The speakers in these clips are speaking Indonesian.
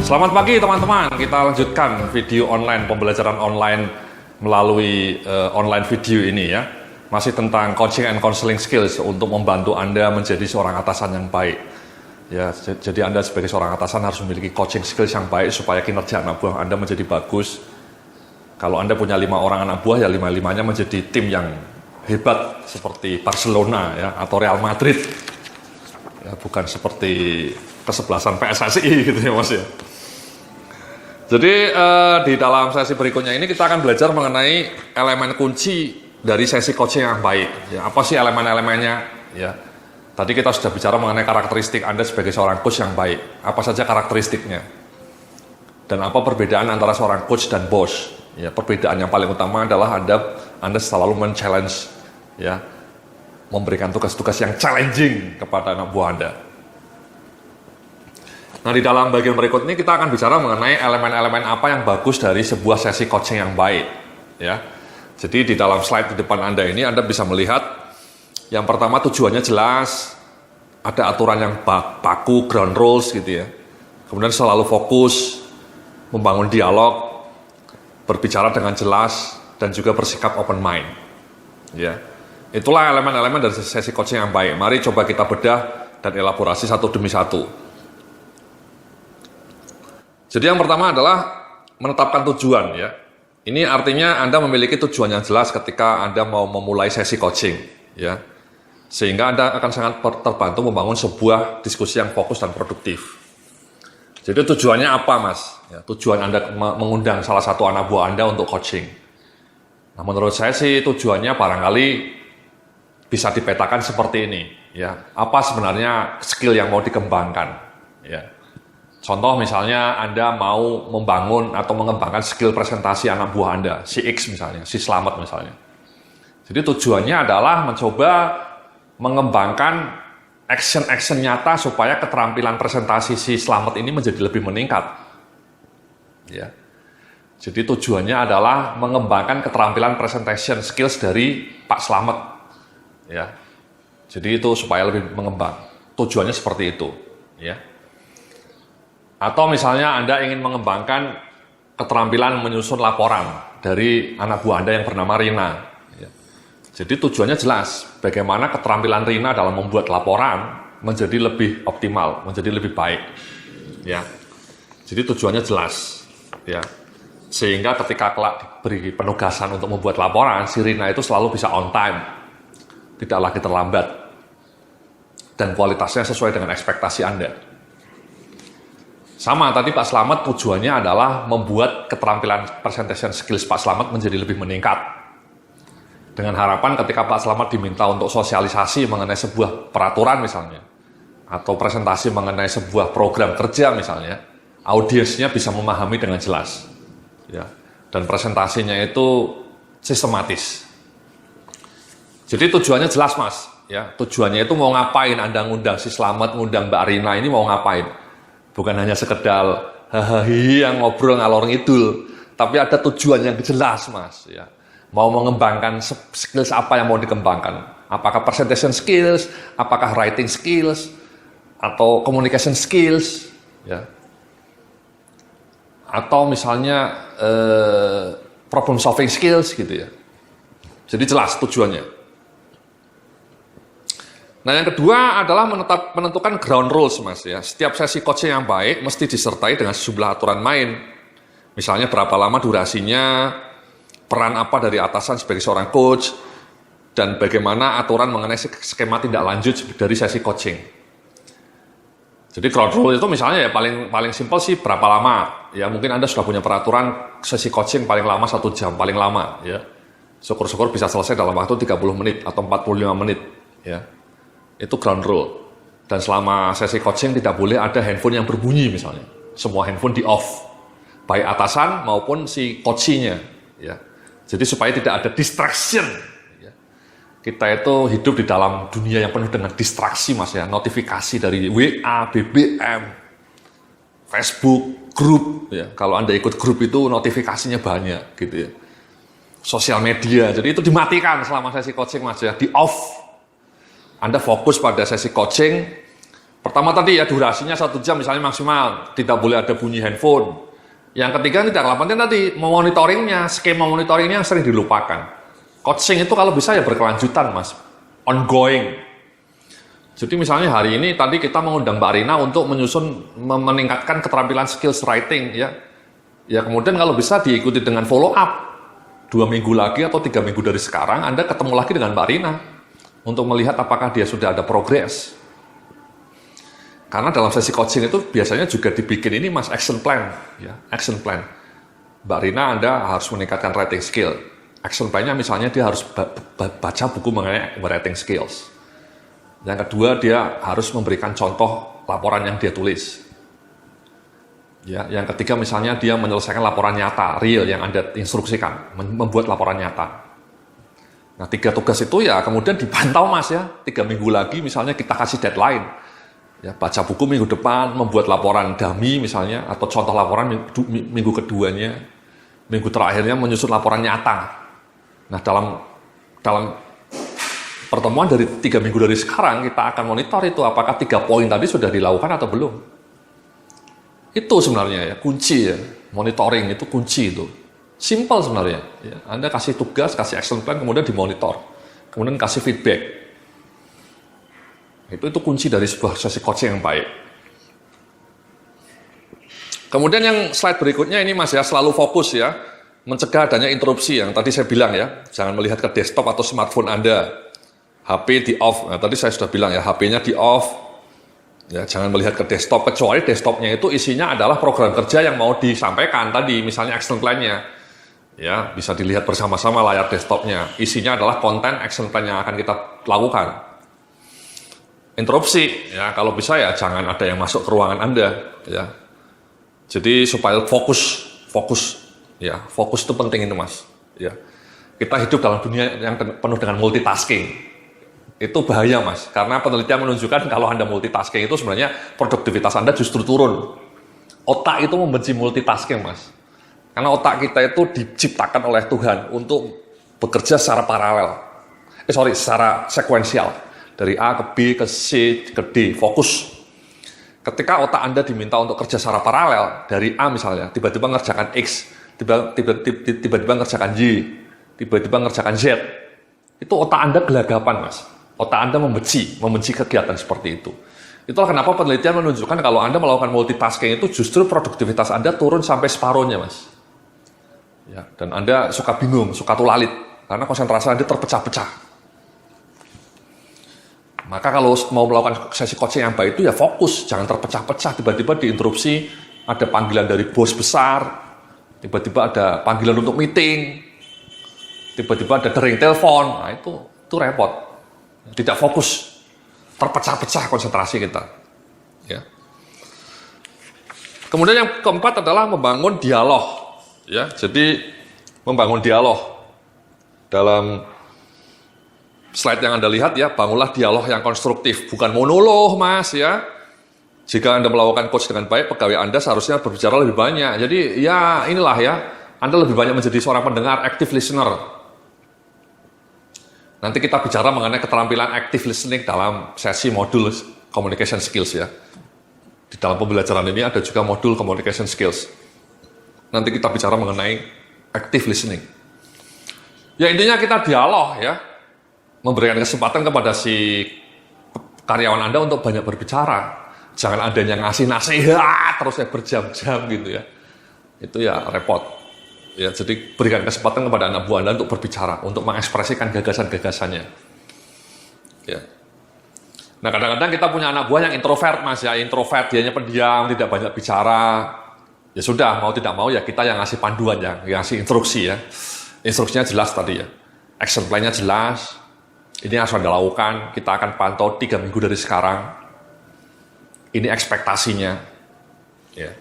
Selamat pagi teman-teman, kita lanjutkan video online, pembelajaran online melalui online video ini ya. Masih tentang coaching and counseling skills untuk membantu Anda menjadi seorang atasan yang baik. Ya, jadi Anda sebagai seorang atasan harus memiliki coaching skills yang baik supaya kinerja anak buah Anda menjadi bagus. Kalau Anda punya 5 orang anak buah, ya 5-5-nya menjadi tim yang hebat seperti Barcelona ya, atau Real Madrid. Ya, bukan seperti kesebelasan PSSI gitu ya Mas ya. Jadi di dalam sesi berikutnya ini kita akan belajar mengenai elemen kunci dari sesi coaching yang baik. Ya, apa sih elemen-elemennya? Ya, tadi kita sudah bicara mengenai karakteristik Anda sebagai seorang coach yang baik. Apa saja karakteristiknya? Dan apa perbedaan antara seorang coach dan bos? Ya, perbedaan yang paling utama adalah Anda selalu men-challenge, ya, memberikan tugas-tugas yang challenging kepada anak buah Anda. Nah, di dalam bagian berikut ini kita akan bicara mengenai elemen-elemen apa yang bagus dari sebuah sesi coaching yang baik. Ya, jadi di dalam slide di depan Anda ini Anda bisa melihat yang pertama tujuannya jelas, ada aturan yang baku, ground rules gitu ya. Kemudian selalu fokus, membangun dialog, berbicara dengan jelas, dan juga bersikap open mind. Ya, itulah elemen-elemen dari sesi coaching yang baik. Mari coba kita bedah dan elaborasi satu demi satu. Jadi yang pertama adalah menetapkan tujuan ya. Ini artinya Anda memiliki tujuan yang jelas ketika Anda mau memulai sesi coaching ya. Sehingga Anda akan sangat terbantu membangun sebuah diskusi yang fokus dan produktif. Jadi tujuannya apa Mas? Ya, tujuan Anda mengundang salah satu anak buah Anda untuk coaching. Nah, menurut saya sih tujuannya barangkali bisa dipetakan seperti ini ya. Apa sebenarnya skill yang mau dikembangkan ya. Contoh misalnya Anda mau membangun atau mengembangkan skill presentasi anak buah Anda, si X misalnya, si Slamet misalnya. Jadi tujuannya adalah mencoba mengembangkan action-action nyata supaya keterampilan presentasi si Slamet ini menjadi lebih meningkat. Ya. Jadi tujuannya adalah mengembangkan keterampilan presentation skills dari Pak Slamet. Ya. Jadi itu supaya lebih mengembang. Tujuannya seperti itu. Ya. Atau misalnya Anda ingin mengembangkan keterampilan menyusun laporan dari anak buah Anda yang bernama Rina. Ya. Jadi tujuannya jelas, bagaimana keterampilan Rina dalam membuat laporan menjadi lebih optimal, menjadi lebih baik. Ya. Jadi tujuannya jelas. Ya. Sehingga ketika kelak diberi penugasan untuk membuat laporan, si Rina itu selalu bisa on time, tidak lagi terlambat, dan kualitasnya sesuai dengan ekspektasi Anda. Sama, tadi Pak Slamet tujuannya adalah membuat keterampilan presentation skills Pak Slamet menjadi lebih meningkat. Dengan harapan ketika Pak Slamet diminta untuk sosialisasi mengenai sebuah peraturan misalnya, atau presentasi mengenai sebuah program kerja misalnya, audiensnya bisa memahami dengan jelas. Ya, dan presentasinya itu sistematis. Jadi tujuannya jelas Mas. Ya, tujuannya itu mau ngapain Anda ngundang si Slamet, ngundang Mbak Rina ini mau ngapain? Bukan hanya sekedar hahaha yang ngobrol ngalor ngidul, tapi ada tujuan yang jelas Mas ya. Mau mengembangkan skills apa yang mau dikembangkan? Apakah presentation skills, apakah writing skills, atau communication skills ya. Atau misalnya problem solving skills gitu ya. Jadi jelas tujuannya. Nah, yang kedua adalah menentukan ground rules, Mas ya. Setiap sesi coaching yang baik mesti disertai dengan sejumlah aturan main. Misalnya berapa lama durasinya, peran apa dari atasan sebagai seorang coach, dan bagaimana aturan mengenai skema tindak lanjut dari sesi coaching. Jadi ground rule itu misalnya ya paling simpel sih berapa lama. Ya mungkin Anda sudah punya peraturan sesi coaching paling lama 1 jam, paling lama ya. Syukur-syukur bisa selesai dalam waktu 30 menit atau 45 menit ya. Itu ground rule. Dan selama sesi coaching tidak boleh ada handphone yang berbunyi misalnya. Semua handphone di off. Baik atasan maupun si coaching-nya. Ya. Jadi supaya tidak ada distraction. Ya. Kita itu hidup di dalam dunia yang penuh dengan distraksi Mas ya. Notifikasi dari WA, BBM, Facebook, grup. Ya. Kalau Anda ikut grup itu notifikasinya banyak gitu ya. Sosial media. Jadi itu dimatikan selama sesi coaching Mas ya. Di off. Anda fokus pada sesi coaching, Pertama tadi ya durasinya 1 jam misalnya maksimal, tidak boleh ada bunyi handphone. Yang ketiga tidak kalah penting tadi, monitoringnya, skema monitoringnya yang sering dilupakan. Coaching itu kalau bisa ya berkelanjutan mas, ongoing. Jadi misalnya hari ini tadi kita mengundang Mbak Rina untuk meningkatkan keterampilan skills writing ya. Ya kemudian kalau bisa diikuti dengan follow up 2 minggu lagi atau 3 minggu dari sekarang Anda ketemu lagi dengan Mbak Rina untuk melihat apakah dia sudah ada progres. Karena dalam sesi coaching itu biasanya juga dibikin ini mas action plan ya, action plan. Mbak Rina Anda harus meningkatkan writing skill. Action plan-nya misalnya dia harus baca buku mengenai writing skills. Yang kedua dia harus memberikan contoh laporan yang dia tulis. Ya, yang ketiga misalnya dia menyelesaikan laporan nyata, real yang Anda instruksikan, membuat laporan nyata. Nah 3 tugas itu ya kemudian dipantau mas ya, 3 minggu lagi misalnya kita kasih deadline. Ya, baca buku minggu depan, membuat laporan dummy misalnya, atau contoh laporan minggu keduanya, minggu terakhirnya menyusun laporan nyata. Nah dalam pertemuan dari 3 minggu dari sekarang kita akan monitor itu apakah 3 poin tadi sudah dilakukan atau belum. Itu sebenarnya ya kunci ya, monitoring itu kunci itu. Simple sebenarnya. Ya. Anda kasih tugas, kasih action plan, kemudian dimonitor, kemudian kasih feedback. Itu kunci dari sebuah sesi coaching yang baik. Kemudian yang slide berikutnya ini mas ya, selalu fokus ya, mencegah adanya interupsi yang tadi saya bilang ya, jangan melihat ke desktop atau smartphone Anda, HP di off. Nah, tadi saya sudah bilang ya, HP-nya di off, ya jangan melihat ke desktop kecuali desktopnya itu isinya adalah program kerja yang mau disampaikan tadi, misalnya action plan-nya, ya bisa dilihat bersama-sama layar desktopnya, isinya adalah konten action plan yang akan kita lakukan. Interupsi, ya kalau bisa ya jangan ada yang masuk ke ruangan Anda, ya. Jadi supaya fokus, ya fokus itu penting itu mas, ya. Kita hidup dalam dunia yang penuh dengan multitasking, itu bahaya mas, karena penelitian menunjukkan kalau Anda multitasking itu sebenarnya produktivitas Anda justru turun. Otak itu membenci multitasking mas, karena otak kita itu diciptakan oleh Tuhan untuk bekerja secara paralel, secara sekuensial. Dari A ke B, ke C, ke D, fokus. Ketika otak Anda diminta untuk kerja secara paralel, dari A misalnya, tiba-tiba ngerjakan X, tiba-tiba ngerjakan Y, tiba-tiba ngerjakan Z, itu otak Anda gelagapan, mas. Otak Anda membenci kegiatan seperti itu. Itulah kenapa penelitian menunjukkan kalau Anda melakukan multitasking itu justru produktivitas Anda turun sampai separuhnya, mas. Ya, dan Anda suka bingung, suka tulalit, karena konsentrasi Anda terpecah-pecah. Maka kalau mau melakukan sesi coaching yang baik itu ya fokus, jangan terpecah-pecah, tiba-tiba diinterupsi, ada panggilan dari bos besar, tiba-tiba ada panggilan untuk meeting, tiba-tiba ada dering telepon, nah itu repot, tidak fokus, terpecah-pecah konsentrasi kita. Ya. Kemudian yang keempat adalah membangun dialog, ya, jadi membangun dialog dalam slide yang Anda lihat ya, bangunlah dialog yang konstruktif, bukan monolog mas ya. Jika Anda melakukan coach dengan baik, pegawai Anda seharusnya berbicara lebih banyak. Jadi ya inilah ya, Anda lebih banyak menjadi seorang pendengar, active listener. Nanti kita bicara mengenai keterampilan active listening dalam sesi modul communication skills ya. Di dalam pembelajaran ini ada juga modul communication skills. Nanti kita bicara mengenai active listening. Ya intinya kita dialog ya. Memberikan kesempatan kepada si karyawan Anda untuk banyak berbicara. Jangan ada yang ngasih nasihat terus ya berjam-jam gitu ya. Itu ya repot. Ya, jadi berikan kesempatan kepada anak buah Anda untuk berbicara, untuk mengekspresikan gagasan-gagasannya. Ya. Nah kadang-kadang kita punya anak buah yang introvert mas ya, introvert, dianya pendiam, tidak banyak bicara. Ya sudah, mau tidak mau ya kita yang ngasih panduan ya, yang ngasih instruksi ya. Instruksinya jelas tadi ya, action plan-nya jelas. Ini yang harus Anda lakukan, kita akan pantau 3 minggu dari sekarang. Ini ekspektasinya. Ya.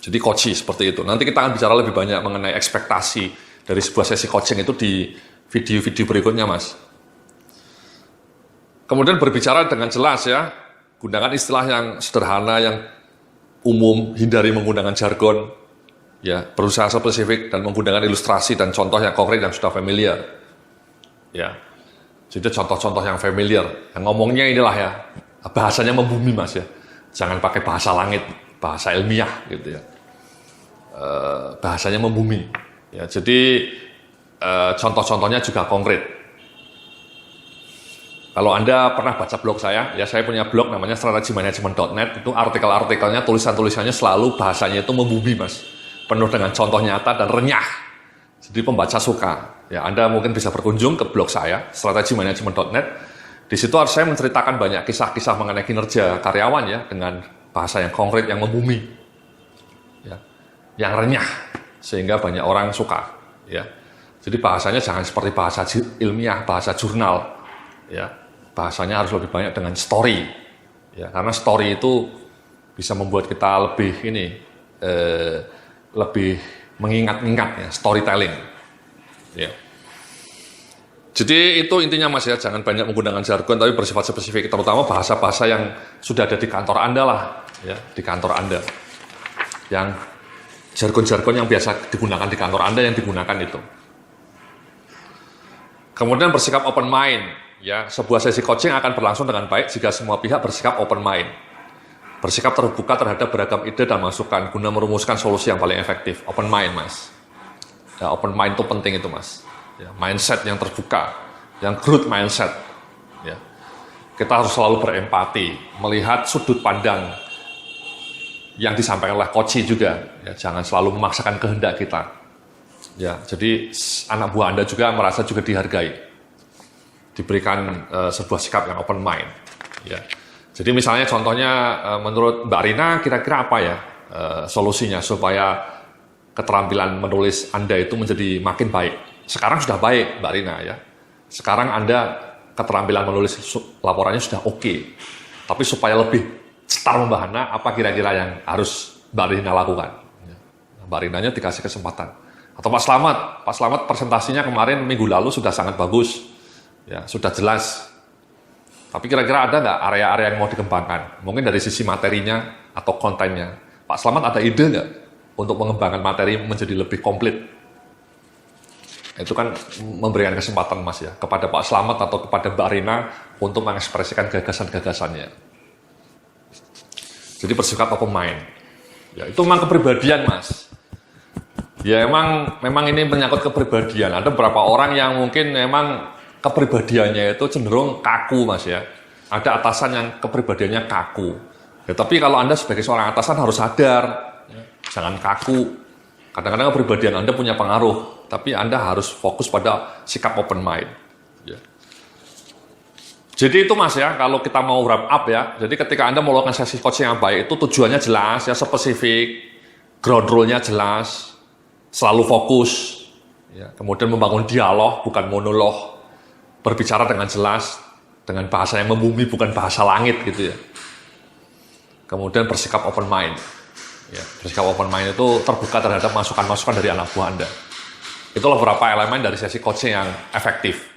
Jadi coaching seperti itu. Nanti kita akan bicara lebih banyak mengenai ekspektasi dari sebuah sesi coaching itu di video-video berikutnya, mas. Kemudian berbicara dengan jelas ya, gunakan istilah yang sederhana, yang umum, hindari menggunakan jargon, ya, berusaha spesifik dan menggunakan ilustrasi dan contoh yang konkret yang sudah familiar. Ya. Jadi contoh-contoh yang familiar, yang ngomongnya inilah ya, bahasanya membumi Mas ya. Jangan pakai bahasa langit, bahasa ilmiah gitu ya. Bahasanya membumi. Ya, jadi contoh-contohnya juga konkret. Kalau Anda pernah baca blog saya punya blog namanya strategimanagement.net, itu artikel-artikelnya, tulisan-tulisannya selalu bahasanya itu membumi Mas. Penuh dengan contoh nyata dan renyah. Jadi pembaca suka. Ya, Anda mungkin bisa berkunjung ke blog saya, strategimanagement.net. Di situ saya menceritakan banyak kisah-kisah mengenai kinerja karyawan ya, dengan bahasa yang konkret, yang membumi. Ya, yang renyah, sehingga banyak orang suka. Ya. Jadi bahasanya jangan seperti bahasa ilmiah, bahasa jurnal. Ya. Bahasanya harus lebih banyak dengan story, ya, karena story itu bisa membuat kita lebih mengingat-ingat ya, storytelling. Ya. Jadi itu intinya Mas ya, jangan banyak menggunakan jargon tapi bersifat spesifik, terutama bahasa-bahasa yang sudah ada di kantor Anda lah, ya, di kantor Anda. Yang jargon-jargon yang biasa digunakan di kantor Anda yang digunakan itu. Kemudian bersikap open mind. Ya, sebuah sesi coaching akan berlangsung dengan baik jika semua pihak bersikap open mind. Bersikap terbuka terhadap beragam ide dan masukan guna merumuskan solusi yang paling efektif. Open mind, Mas. Ya, open mind itu penting itu, Mas. Ya, mindset yang terbuka, yang growth mindset. Ya. Kita harus selalu berempati, melihat sudut pandang yang disampaikan oleh coach juga. Ya, jangan selalu memaksakan kehendak kita. Ya, jadi anak buah Anda juga merasa juga dihargai. Diberikan sebuah sikap yang open mind. Ya. Jadi misalnya contohnya menurut Mbak Rina kira-kira apa ya solusinya supaya keterampilan menulis Anda itu menjadi makin baik. Sekarang sudah baik Mbak Rina ya. Sekarang Anda keterampilan menulis laporannya sudah oke. Tapi supaya lebih cetar membahana, apa kira-kira yang harus Mbak Rina lakukan? Ya. Mbak Rinanya dikasih kesempatan. Atau Pak Slamet presentasinya kemarin minggu lalu sudah sangat bagus. Ya, sudah jelas. Tapi kira-kira ada nggak area-area yang mau dikembangkan? Mungkin dari sisi materinya atau kontennya. Pak Slamet ada ide nggak untuk mengembangkan materi menjadi lebih komplit? Itu kan memberikan kesempatan Mas ya, kepada Pak Slamet atau kepada Mbak Rina untuk mengekspresikan gagasan-gagasannya. Jadi bersikap open mind. Ya, itu memang kepribadian Mas. Ya memang ini menyangkut kepribadian. Ada beberapa orang yang mungkin memang kepribadiannya itu cenderung kaku Mas ya. Ada atasan yang kepribadiannya kaku. Ya, tapi kalau Anda sebagai seorang atasan harus sadar, ya, jangan kaku. Kadang-kadang kepribadian Anda punya pengaruh, tapi Anda harus fokus pada sikap open mind. Ya. Jadi itu Mas ya, kalau kita mau wrap up ya. Jadi ketika Anda mau melakukan sesi coaching yang baik, itu tujuannya jelas ya, spesifik, ground rule-nya jelas, selalu fokus. Ya. Kemudian membangun dialog, bukan monolog. Berbicara dengan jelas, dengan bahasa yang membumi, bukan bahasa langit gitu ya. Kemudian bersikap open mind. Ya, bersikap open mind itu terbuka terhadap masukan-masukan dari anak buah Anda. Itulah beberapa elemen dari sesi coaching yang efektif.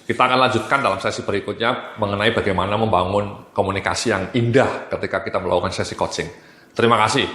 Kita akan lanjutkan dalam sesi berikutnya mengenai bagaimana membangun komunikasi yang indah ketika kita melakukan sesi coaching. Terima kasih.